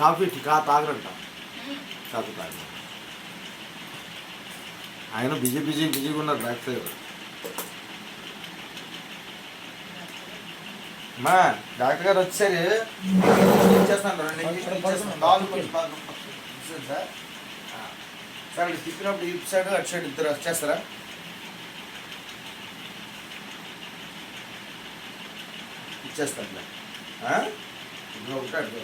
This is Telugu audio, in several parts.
కాఫీ తాగరంట. కాఫీ తాగ ఆయన బిజీగా ఉన్నారు డాక్టర్ గారు. అమ్మా డాక్టర్ గారు వచ్చేసరి ఇచ్చేస్తాను, 2 ఇంజక్షన్లు ఇచ్చేస్తాను. కాలు కొంచెం బాగా సార్. సార్ తిప్పినప్పుడు ఇటు సైడ్ అటు సైడ్ ఇద్దరు వచ్చేస్తారా? ఇచ్చేస్తాను. ఇందులో ఒకటి అడుగు.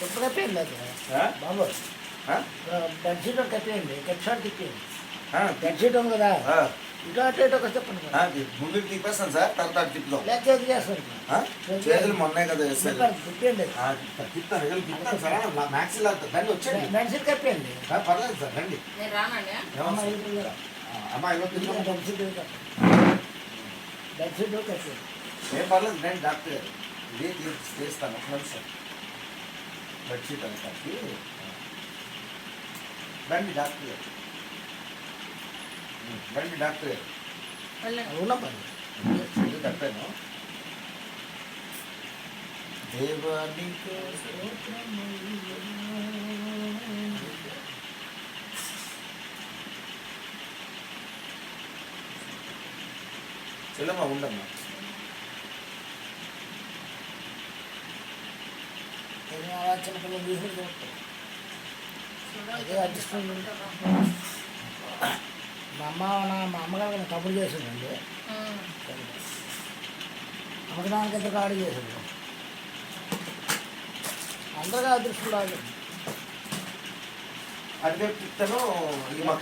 ఎప్పుడు కప్పేయండి అది బాబు, బెడ్షీట్ ఒకటి కప్పేయండి, షార్ట్ తిప్పేయండి. బెడ్షీట్ ఉంది కదా, ఇటు అటు ఇటు ఒక చెప్పండి. ముందుకు తిప్పేస్తాను సార్, తర్వాత తిప్పుదాం. లేకపోతే చేస్తాను చేతులు మొన్నే కదా తిప్పండి. తిప్పుతాను సార్. మ్యాక్సీ రండి, వచ్చేయండి. బెడ్షీట్ కప్పేయండి. పర్లేదు సార్, రండి. అమ్మాయి బెడ్షీట్ కప్పేయండి. ఏం పర్లేదు రండి డాక్టర్ గారు, ఇదే చేస్తాను. ఒక నిమిషం బెడ్షీట్ అని కప్పి రండి డాక్టర్ గారు. రండి డాక్టర్ గారు. ఇది కట్టాను. దేవానికి చెల్లమ్మా ఉండమ్మా. చిన్నపిల్లలు తీసుకుని అదే అడ్జస్ట్మెంట్. మా అమ్మగారు తప్పుడు చేసిందండి. అమ్మకడానికి ఎంత కాడి చేసిండు, అందరికీ అదృష్టం రాదు. అదే చెప్తాను.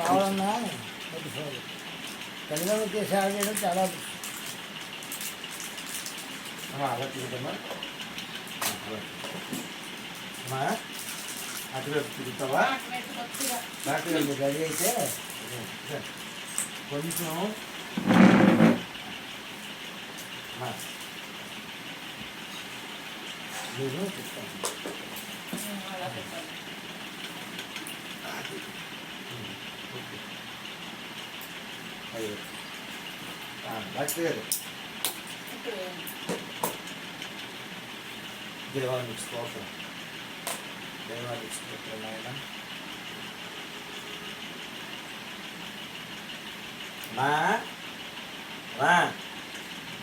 కావాలన్నా తల్లిదండ్రులకి సేవ చేయడం చాలా అదృష్టం. అలా తిరుగుతామా? అటువైపు తిరుగుతావా? డాక్టర్ గారు మీరు రెడీ అయితే కొంచెం నేను చెప్తాను. డాక్టర్ గారు దేవానికి స్తోత్రం, దేవానికి స్తోత్రం నాయన.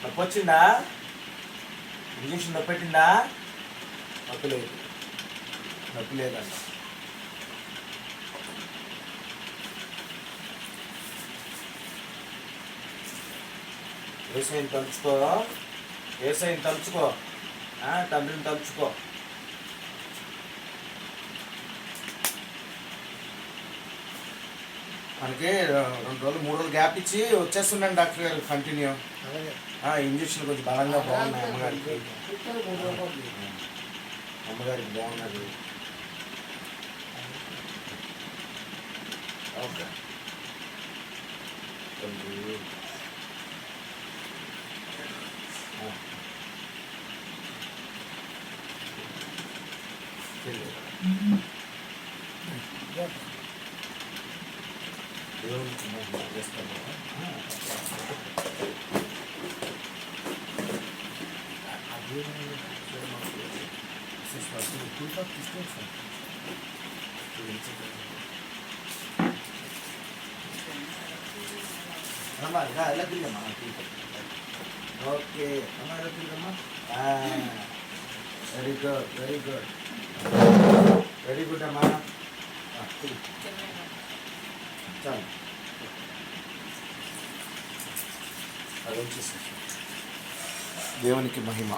నొప్పి వచ్చిందా? ఇంజక్షన్ నొప్పి పెట్టిందా? నొప్పి లేదంట. ఏసైని తలుచుకో, ఏసైని తలుచుకో, తండ్రిని తలుచుకో. మనకి 2 రోజులు 3 రోజులు గ్యాప్ ఇచ్చి వచ్చేస్తున్నాను డాక్టర్ గారు కంటిన్యూ. ఇంజక్షన్ కొంచెం బలంగా బాగున్నాయి. అమ్మగారికి బాగున్నది. ఓకే దేవునికి చేస్తాను. ఎలా తిరిగమ్మా? ఓకే అమ్మా, ఎలా తిరిగమ్మా? Very good, very good, very good అమ్మా. చాలు అది వచ్చేసి దేవునికి మహిమ.